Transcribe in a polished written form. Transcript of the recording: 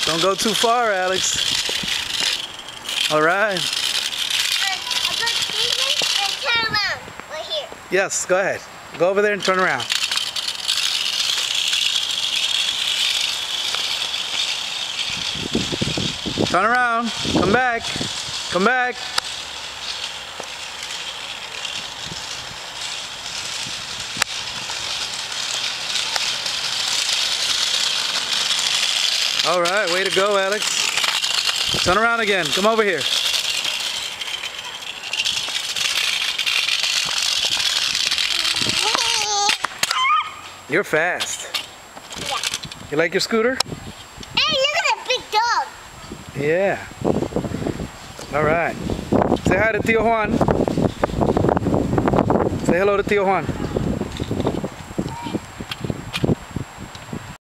Don't go too far, Alex. All right. Turn around, right here. Yes, go ahead. Go over there and turn around. Turn around. Come back. Come back. All right, way to go, Alex. Turn around again. Come over here. You're fast. Yeah. You like your scooter? Hey, look at that big dog. Yeah. All right. Say hi to Tio Juan. Say hello to Tio Juan.